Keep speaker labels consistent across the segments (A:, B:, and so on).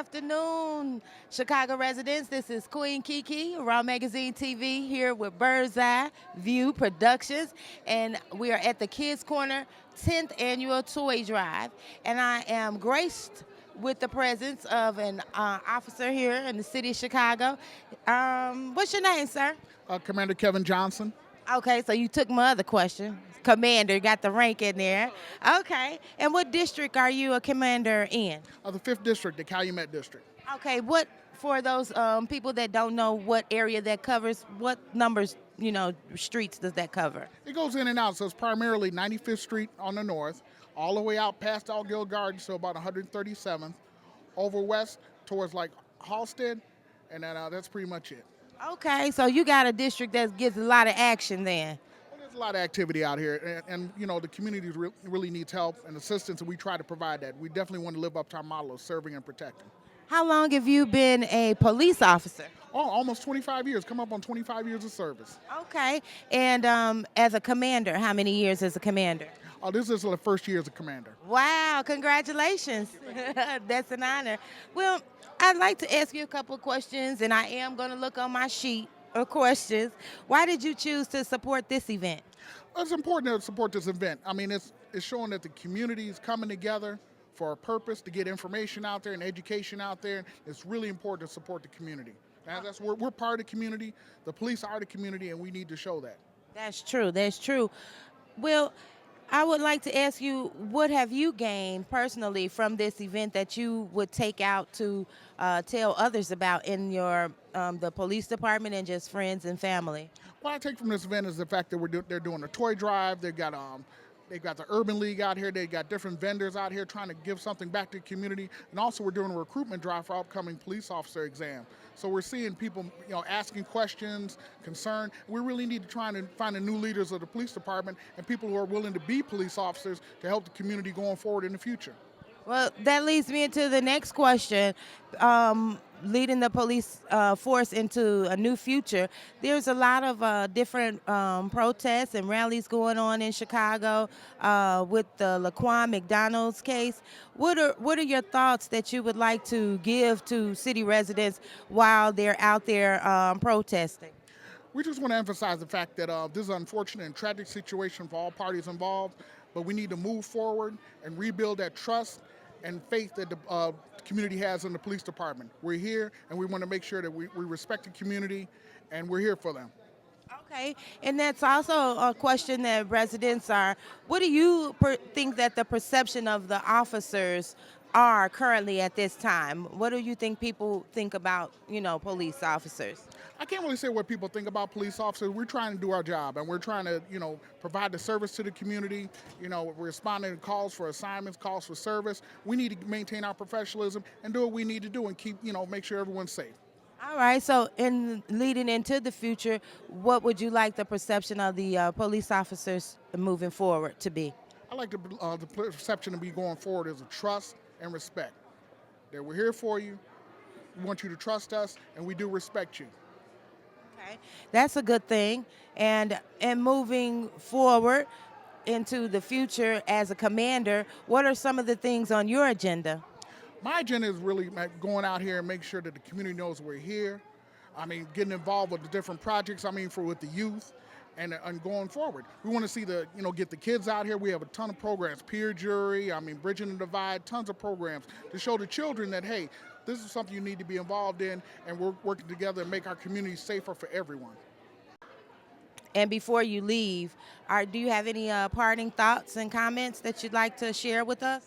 A: afternoon, Chicago residents. This is Queen Kiki, Raw Magazine TV, here with Bird's Eye View Productions, and we are at the Kids Corner 10th Annual Toy Drive, and I am graced with the presence of an officer here in the city of Chicago. What's your name, sir?
B: Commander Kevin Johnson.
A: Okay, so you took my other question. Commander, got the rank in there. Okay, and what district are you a commander in?
B: The 5th District, the Calumet District.
A: Okay, what, for those people that don't know what area that covers, what numbers, streets does that cover?
B: It goes in and out, so it's primarily 95th Street on the north, all the way out past Outgill Gardens, so about 137th, over west towards like Halsted, and then that's pretty much it.
A: Okay, so you got a district that gets a lot of action then.
B: Well, there's a lot of activity out here, and the community really needs help and assistance, and we try to provide that. We definitely want to live up to our model of serving and protecting.
A: How long have you been a police officer?
B: Oh, almost 25 years, come up on 25 years of service.
A: Okay, and as a commander, how many years as a commander?
B: Oh, this is the first year as a commander.
A: Wow, congratulations. That's an honor. Well, I'd like to ask you a couple of questions, and I am going to look on my sheet of questions. Why did you choose to support this event?
B: It's important to support this event. I mean, it's showing that the community is coming together for a purpose, to get information out there and education out there. It's really important to support the community. And we're part of the community. The police are the community, and we need to show that.
A: That's true. That's true. Well, I would like to ask you, what have you gained personally from this event that you would take out to tell others about in your the police department and just friends and family?
B: What I take from this event is the fact that they're doing a toy drive. They've got the Urban League out here. They've got different vendors out here trying to give something back to the community. And also we're doing a recruitment drive for upcoming police officer exam. So we're seeing people, asking questions, concerned. We really need to try and find the new leaders of the police department and people who are willing to be police officers to help the community going forward in the future.
A: Well, that leads me into the next question. Leading the police force into a new future, there's a lot of different protests and rallies going on in Chicago with the Laquan McDonald's case. What are your thoughts that you would like to give to city residents while they're out there protesting?
B: We just want to emphasize the fact that this is an unfortunate and tragic situation for all parties involved, but we need to move forward and rebuild that trust and faith that the community has in the police department. We're here, and we want to make sure that we respect the community, and we're here for them.
A: Okay, and that's also a question that residents are. What do you think that the perception of the officers are currently at this time? What do you think people think about, police officers?
B: I can't really say what people think about police officers. We're trying to do our job, and we're trying to, provide the service to the community. We're responding to calls for assignments, calls for service. We need to maintain our professionalism and do what we need to do and keep, make sure everyone's safe.
A: All right, so in leading into the future, what would you like the perception of the police officers moving forward to be?
B: I like the perception to be going forward is a trust and respect. That we're here for you, we want you to trust us, and we do respect you.
A: Okay, that's a good thing. And moving forward into the future as a commander, what are some of the things on your agenda?
B: My agenda is really going out here and make sure that the community knows we're here. Getting involved with the different projects, with the youth and going forward. We want to see get the kids out here. We have a ton of programs, peer jury, bridging the divide, tons of programs to show the children that, hey, this is something you need to be involved in, and we're working together to make our community safer for everyone.
A: And before you leave, do you have any parting thoughts and comments that you'd like to share with us?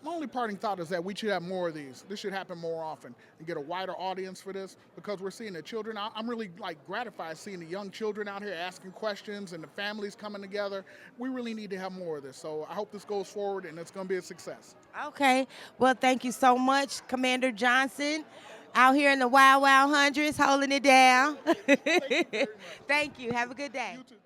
B: My only parting thought is that we should have more of these. This should happen more often and get a wider audience for this, because we're seeing the children. I'm really gratified seeing the young children out here asking questions and the families coming together. We really need to have more of this. So I hope this goes forward and it's going to be a success.
A: Okay. Well, thank you so much, Commander Johnson, out here in the Wild Wild Hundreds, holding it down.
B: Thank you very much.
A: Thank you. Have a good day.
B: You too. Thank you.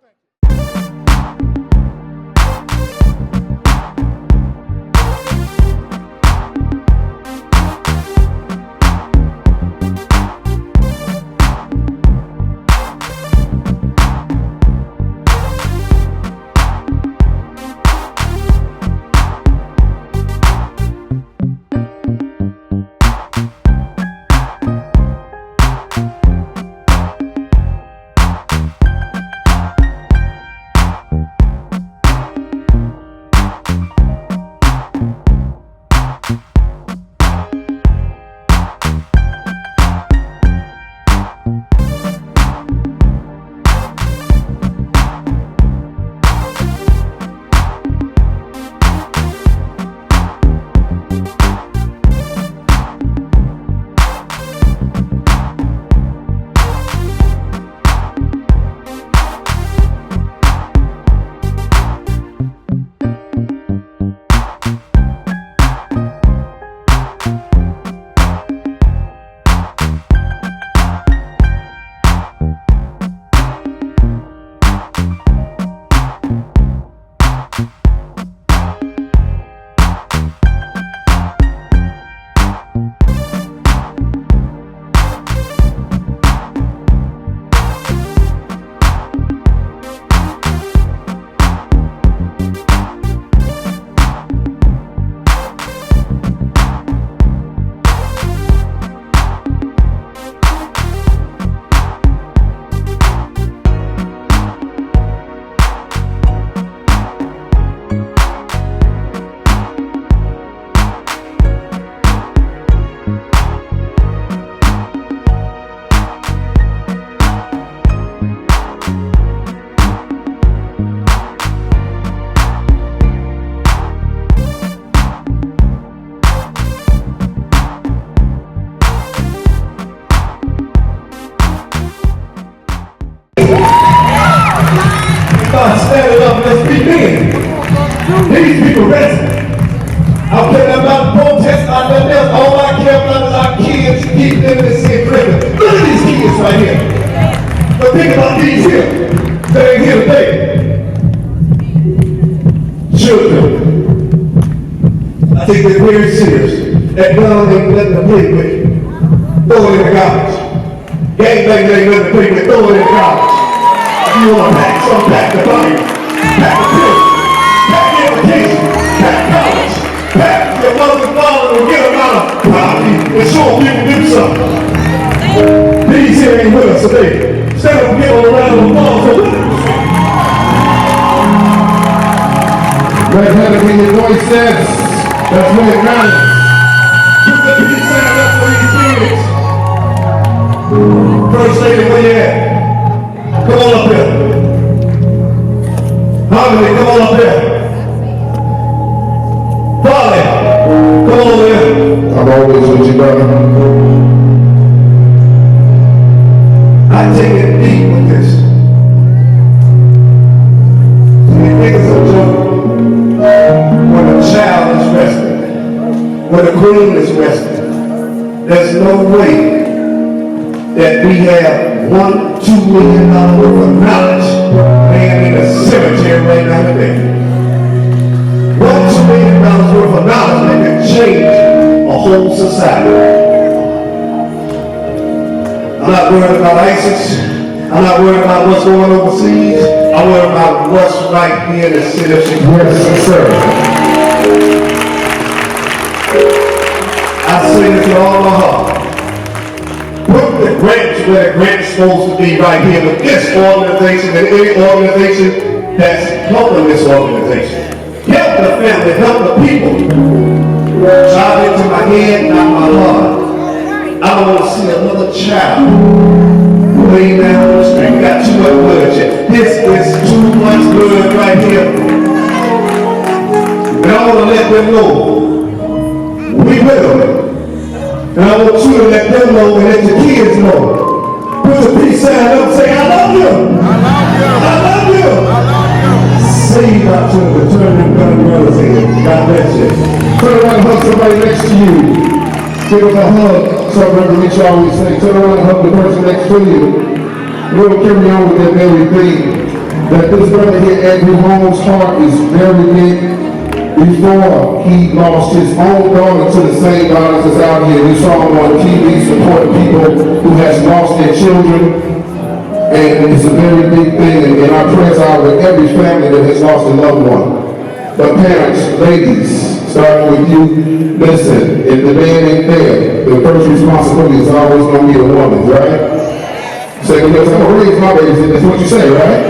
C: president. I don't care nothing about the protest, not nothing else. All I care about is our kids keep living in sin prison. Look at these kids right here. But think about these here. They ain't here today. Children. I take this very serious. That gun ain't nothing to play with. Throw it in the garbage. Gangbang ain't nothing to play with. Throw it in the garbage. If you want to pack some, pack the body. Pack the pills. Pack the education. Pack college. Pack your mother and father and get them out of poverty and show them you can do something. These here ain't with us today. Instead of giving around the applause, so
D: Let's have it in your voices. That's what it matters.
C: put the peace sign up for these kids. First lady, where you at? Come on up here. Harmony, come on up here. Polly, come on over here.
D: I'm always with you, brother.
C: I take it deep with this. You think it's a joke when a child is rescued, when a queen is rescued. There's no way that we have $1-2 million worth of knowledge laying in the cemetery right now today. $1-2 million worth of knowledge that can change a whole society. I'm not worried about ISIS. I'm not worried about what's going overseas. I'm worried about what's right here in the city of Chicago.
D: Yes, sir.
C: I say this with all my heart. Put the grants where the grant's supposed to be right here with this organization and any organization that's helping this organization. Help the family, help the people. Drive into my head, not my heart. I don't want to see another child laying down on the street. Got too much bloodshed. This is too much blood right here. And I want to let them know we will. And I want you to let them know and let your kids know. Put the peace sign up and say, I love you. I love you. I love you. Save our children. Turn them gun brothers in. God bless you.
D: Turn around and hug somebody next to you. Give them a hug. So Brother Rich always say, turn around and hug the person next to you. We'll carry on with that very thing. That this brother here, Andrew Holmes' heart is very big. Before he lost his own daughter to the same violence that's out here, we saw him on TV supporting people who has lost their children. And it's a very big thing, and our prayers are with every family that has lost a loved one. But parents, ladies, starting with you, listen, if the man ain't there, the first responsibility is always going to be the woman, right? So because I'm going to raise my babies, that's what you say, right?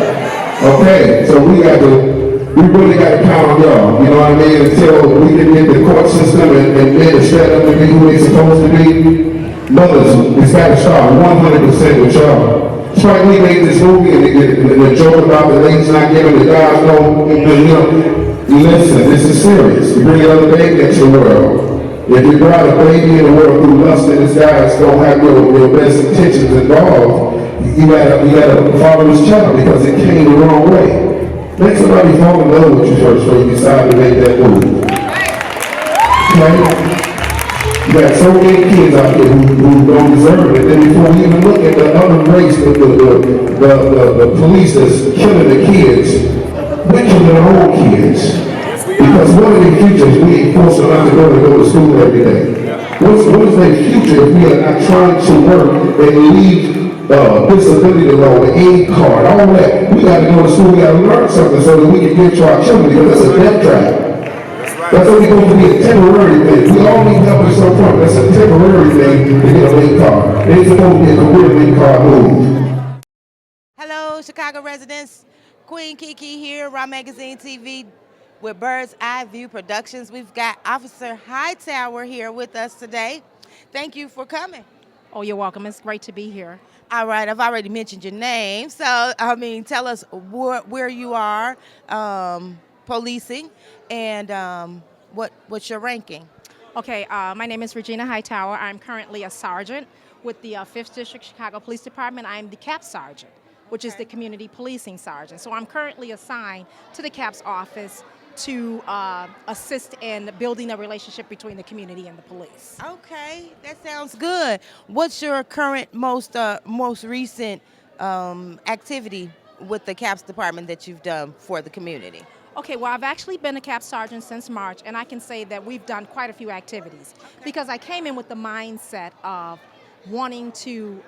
D: Okay, so we really got to count on y'all, you know what I mean? Until we can get the court system and men to stand up to be who they're supposed to be. Mothers, it's got to start 100% with y'all. Spike Lee made this movie and the joke about the ladies not giving the guys no, you know, listen, this is serious. You bring another baby into the world. If you brought a baby in the world through lust and this guy's don't have your best intentions involved, you gotta follow his child because it came the wrong way. Make somebody fall in love with you first before you decide to make that move. Okay? You got so many kids out there who don't deserve it. And then before we even look at the other race, the police that's killing the kids, we're killing our own kids. Because what are their futures if we ain't forcing them to go to school every day? What is their future if we are not trying to work and leave disability law, the aid card, all that? We got to go to school, we got to learn something so that we can give to our children, because that's a death trap. That's only going to be a temporary thing. We all need help at some point. That's a temporary thing to get a late card. It ain't supposed to be a career late card move.
A: Hello, Chicago residents. Queen Kiki here, Raw Magazine TV with Bird's Eye View Productions. We've got Officer Hightower here with us today. Thank you for coming.
E: Oh, you're welcome. It's great to be here.
A: All right, I've already mentioned your name. So, tell us where you are policing and what's your ranking?
E: Okay, my name is Regina Hightower. I'm currently a sergeant with the 5th District Chicago Police Department. I'm the CAP sergeant, which is the Community Policing Sergeant. So I'm currently assigned to the CAP's office to assist in building a relationship between the community and the police.
A: Okay, that sounds good. What's your current most recent activity with the CAPS department that you've done for the community?
E: Okay, well, I've actually been a CAP sergeant since March, and I can say that we've done quite a few activities because I came in with the mindset of wanting to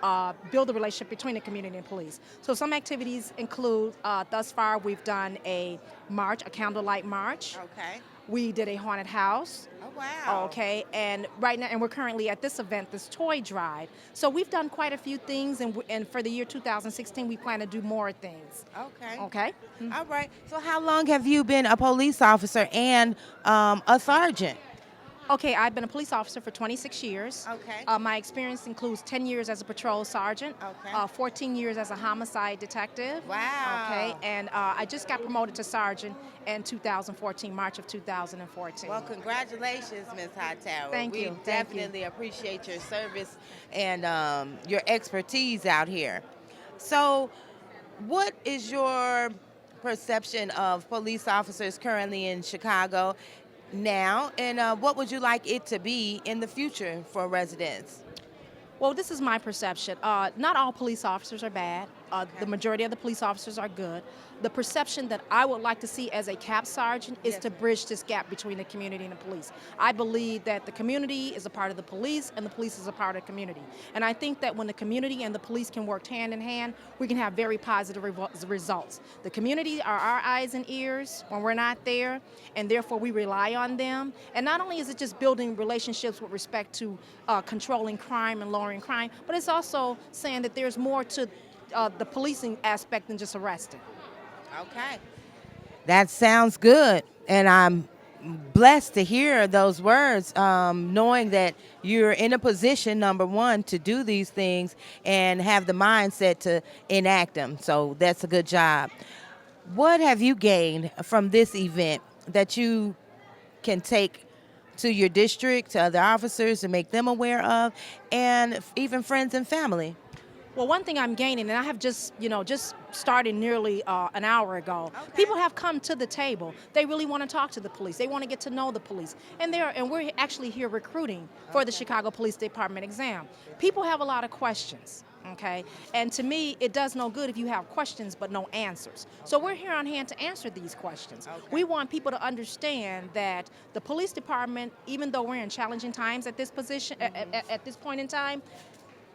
E: build a relationship between the community and police. So some activities include, thus far, we've done a march, a candlelight march.
A: Okay.
E: We did a haunted house.
A: Oh, wow.
E: Okay, and right now, and we're currently at this event, this toy drive. So we've done quite a few things, and for the year 2016, we plan to do more things.
A: Okay.
E: Okay.
A: All right. So how long have you been a police officer and a sergeant?
E: Okay, I've been a police officer for 26 years.
A: Okay.
E: My experience includes 10 years as a patrol sergeant,
A: Okay.
E: 14 years as a homicide detective.
A: Wow.
E: Okay, and I just got promoted to sergeant in 2014, March of 2014.
A: Well, congratulations, Ms. Hightower.
E: Thank you.
A: We definitely appreciate your service and your expertise out here. So, what is your perception of police officers currently in Chicago now, and what would you like it to be in the future for residents?
E: Well, this is my perception. Not all police officers are bad. The majority of the police officers are good. The perception that I would like to see as a CAP sergeant is to bridge this gap between the community and the police. I believe that the community is a part of the police and the police is a part of the community. And I think that when the community and the police can work hand in hand, we can have very positive results. The community are our eyes and ears when we're not there, and therefore we rely on them. And not only is it just building relationships with respect to controlling crime and lowering crime, but it's also saying that there's more to the policing aspect than just arresting.
A: Okay. That sounds good. And I'm blessed to hear those words, knowing that you're in a position, number one, to do these things and have the mindset to enact them. So that's a good job. What have you gained from this event that you can take to your district, to other officers, and make them aware of, and even friends and family?
E: Well, one thing I'm gaining, and I have just started nearly an hour ago. People have come to the table. They really want to talk to the police. They want to get to know the police, and we're actually here recruiting for the Chicago Police Department exam. People have a lot of questions. Okay, and to me, it does no good if you have questions but no answers. So we're here on hand to answer these questions. We want people to understand that the police department, even though we're in challenging times at this position, at this point in time,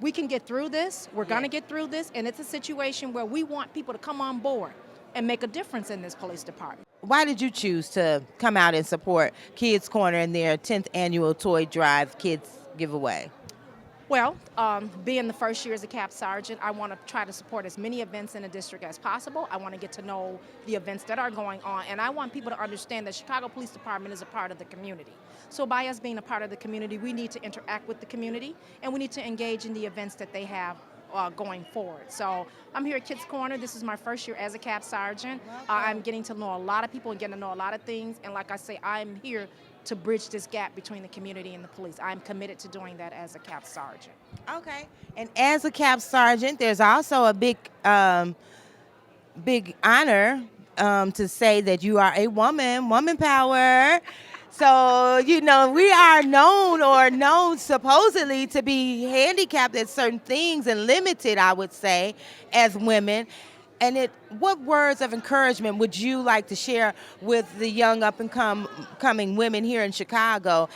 E: we can get through this. We're going to get through this, and it's a situation where we want people to come on board and make a difference in this police department.
A: Why did you choose to come out and support Kids Corner in their 10th annual Toy Drive Kids giveaway?
E: Well, being the first year as a CAP sergeant, I want to try to support as many events in the district as possible. I want to get to know the events that are going on, and I want people to understand that Chicago Police Department is a part of the community. So by us being a part of the community, we need to interact with the community, and we need to engage in the events that they have going forward. So I'm here at Kids Corner. This is my first year as a CAP sergeant. I'm getting to know a lot of people and getting to know a lot of things, and like I say, I'm here to bridge this gap between the community and the police. I'm committed to doing that as a CAP sergeant.
A: Okay. And as a CAP sergeant, there's also a big honor to say that you are a woman power. So, we are known supposedly to be handicapped at certain things and limited, I would say, as women. And what words of encouragement would you like to share with the young up-and-coming women here in Chicago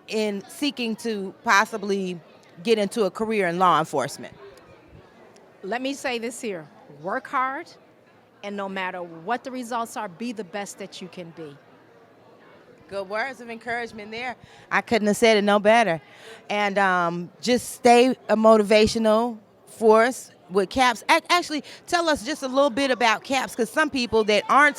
A: in seeking to possibly get into a career in law enforcement?
E: Let me say this here. Work hard, and no matter what the results are, be the best that you can be.
A: Good words of encouragement there. I couldn't have said it no better. And just stay a motivational force with CAPS. Actually, tell us just a little bit about CAPS, because some people that aren't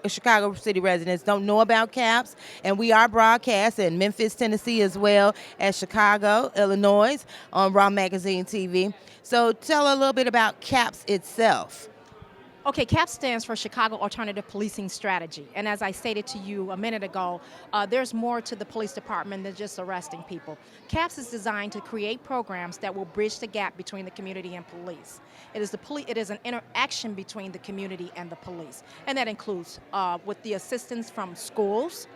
A: Chicago City residents don't know about CAPS, and we are broadcast in Memphis, Tennessee, as well as Chicago, Illinois, on Raw Magazine TV. So tell a little bit about CAPS itself.
E: Okay, CAP stands for Chicago Alternative Policing Strategy. And as I stated to you a minute ago, there's more to the police department than just arresting people. CAPS is designed to create programs that will bridge the gap between the community and police. It is an interaction between the community and the police. And that includes with the assistance from schools,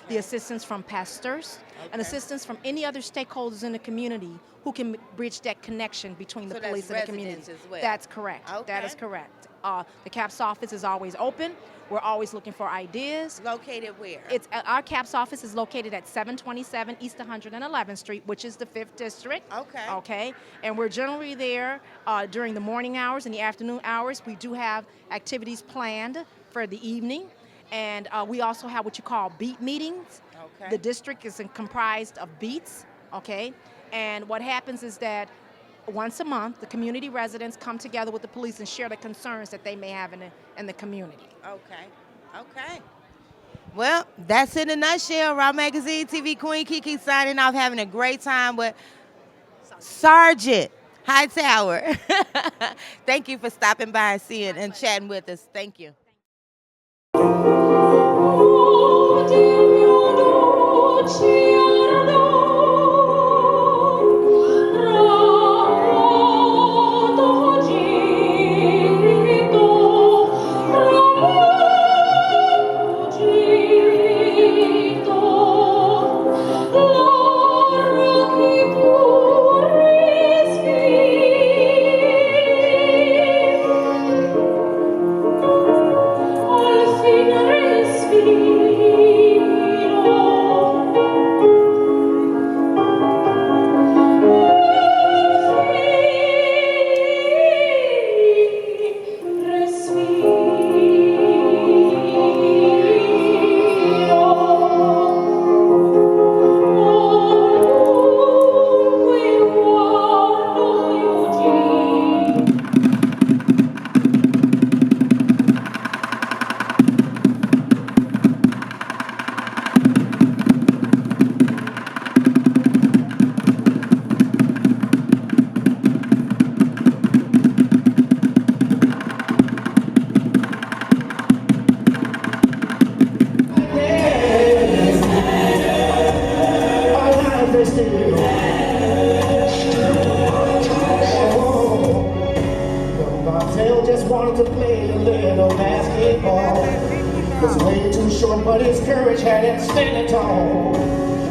E: the assistance from pastors, and assistance from any other stakeholders in the community who can bridge that connection between the police and the community.
A: As well.
E: That's correct.
A: Okay.
E: That is correct. The CAPS office is always open. We're always looking for ideas.
A: Located where?
E: Our CAPS office is located at 727 East 111th Street, which is the 5th District.
A: Okay.
E: Okay. And we're generally there during the morning hours and the afternoon hours. We do have activities planned for the evening. And we also have what you call beat meetings.
A: Okay.
E: The district is comprised of beats, okay? And what happens is that once a month, the community residents come together with the police and share the concerns that they may have in the community.
A: Okay. Okay. Well, that's in a nutshell. Raw Magazine TV Queen Kiki signing off, having a great time with Sergeant Hightower. Thank you for stopping by and seeing and chatting with us. Thank you.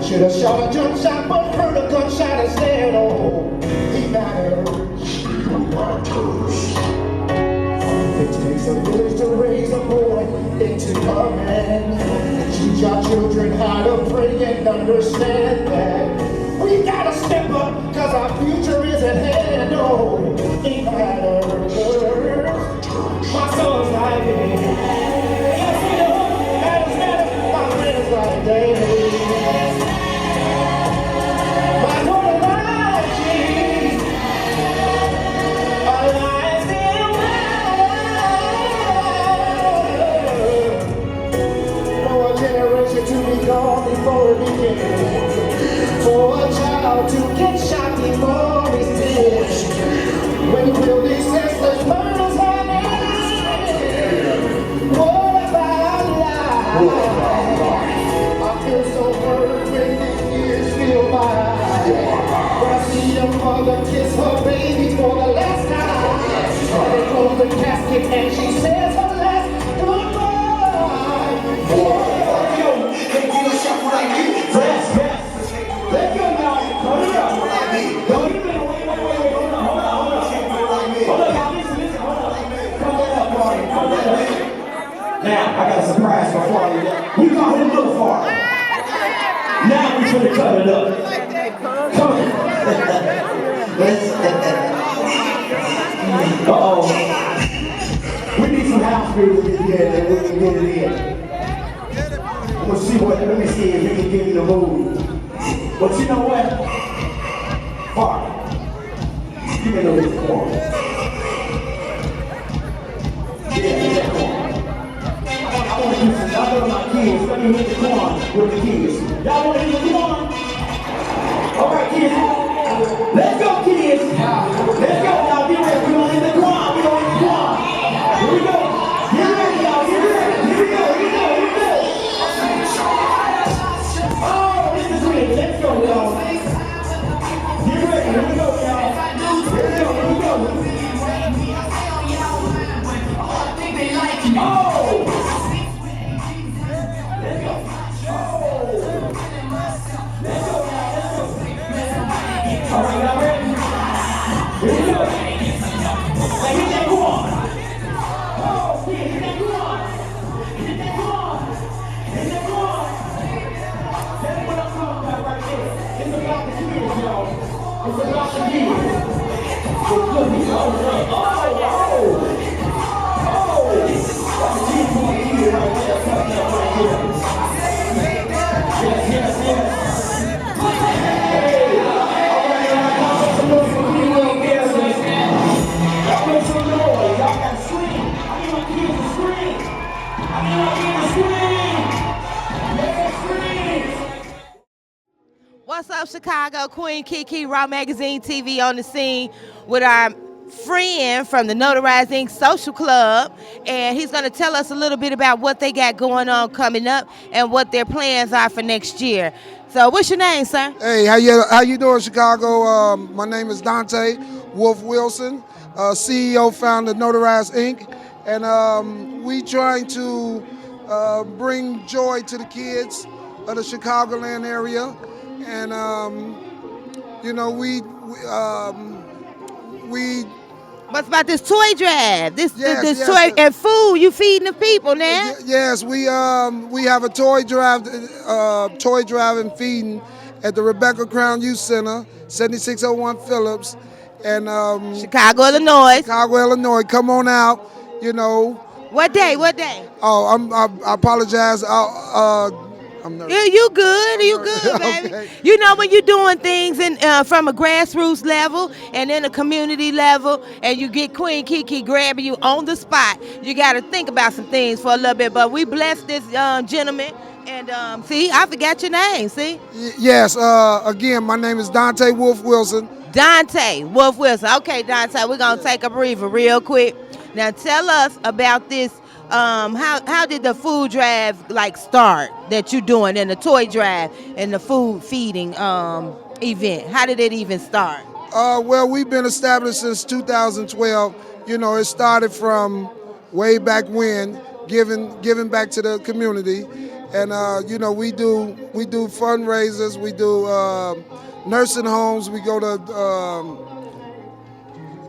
D: Should have shot a jump shot, but heard a gunshot instead. Oh, he matters. It takes a village to raise a boy into a man. Teach our children how to pray and understand that we gotta step up, cause our future is at hand. Oh, he matters. My son's like me. Matters, my friends like David. Before it begins, for a child to get shot before he sins. When will these senseless murders happen? What about life? I feel so hurt when these years feel by. When I see a mother kiss her baby for the last time, they close the casket and she says her last goodbye.
C: Now, I got a surprise for you. You got him look for it. Now we finna cut it up. Come on. Uh-oh. We need some house music in here that we can get it in. I'm gonna see what, let me see if we can get in the mood. But you know what? Fuck. Give me a little corn. Yeah, that corn. I want to do some, y'all know my kids, let me hit the corn with the kids. Y'all want to hit the corn? All right, kids. Let's go, kids. Let's go, y'all. Get ready. We're going to hit the corn. We're going to hit the corn. Here we go.
A: What's up, Chicago? Queen Kiki, Raw Magazine TV on the scene with our friend from the Notarized Inc. Social Club, and he's going to tell us a little bit about what they got going on coming up and what their plans are for next year. So what's your name, sir?
F: Hey, how you doing, Chicago? My name is Dante Wolf Wilson, CEO, founder of Notarized Inc. And we trying to bring joy to the kids of the Chicagoland area. And you know, we
A: What's about this toy drive? This
F: Yes.
A: toy and food you feeding the people now?
F: Yes, we have a toy drive and feeding at the Rebecca Crown Youth Center, 7601 Phillips, and
A: Chicago, Illinois.
F: Chicago, Illinois. Come on out. You know.
A: What day? What day?
F: Oh, I apologize. I'm nervous.
A: You good? You good, baby?
F: Okay.
A: You know when you're doing things from a grassroots level and then a community level, and you get Queen Kiki grabbing you on the spot, you got to think about some things for a little bit. But we bless this gentleman, and see, I forgot your name. See?
F: Yes. Again, my name is Dante Wolf Wilson.
A: Dante Wolf Wilson. Okay, Dante, we're gonna take a breather real quick. Now tell us about this. How did the food drive start that you're doing, and the toy drive and the food feeding event? How did it even start?
F: Well, we've been established since 2012. You know, it started from way back when, giving back to the community, and you know, we do fundraisers, we do nursing homes, we go to.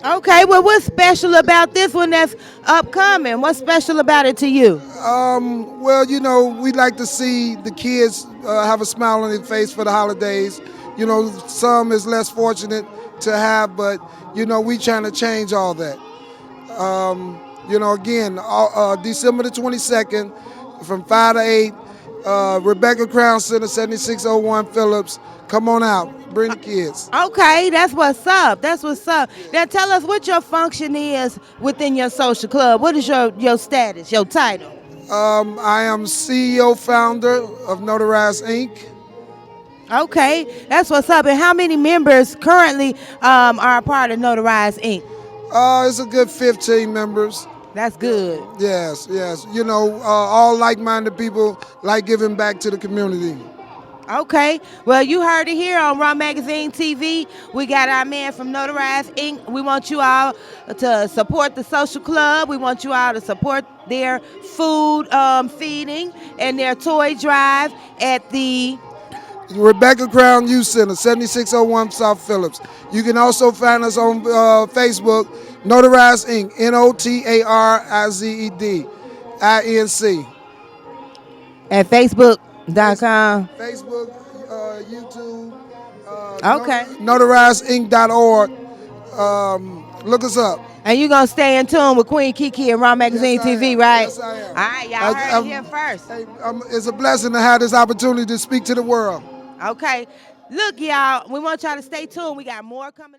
A: Okay, well, what's special about this one that's upcoming? What's special about it to you?
F: Well, you know, we like to see the kids have a smile on their face for the holidays. You know, some is less fortunate to have, but, you know, we trying to change all that. You know, again, December the 22nd from 5 to 8, Rebecca Crown Center, 7601 Phillips. Come on out. Bring the kids.
A: Okay, that's what's up. That's what's up. Now tell us what your function is within your social club. What is your status, your title?
F: I am CEO, founder of Notarized Inc.
A: Okay, that's what's up. And how many members currently are a part of Notarized Inc.?
F: It's a good 15 members.
A: That's good.
F: Yes. You know, all like-minded people like giving back to the community.
A: Okay, well, you heard it here on Raw Magazine TV. We got our man from Notarized Inc. We want you all to support the social club. We want you all to support their food feeding and their toy drive at the
F: Rebecca Crown Youth Center, 7601 South Phillips. You can also find us on Facebook, Notarized Inc., NOTARIZED, INC.
A: At Facebook.com.
F: Facebook, YouTube,
A: Okay.
F: NotarizedInc.org. Look us up.
A: And you're going to stay in tune with Queen Kiki and Raw Magazine
F: Yes, I
A: TV,
F: am.
A: right?
F: Yes, I am.
A: All right, y'all heard it here first.
F: Hey, it's a blessing to have this opportunity to speak to the world.
A: Okay. Look, y'all, we want y'all to stay tuned. We got more coming.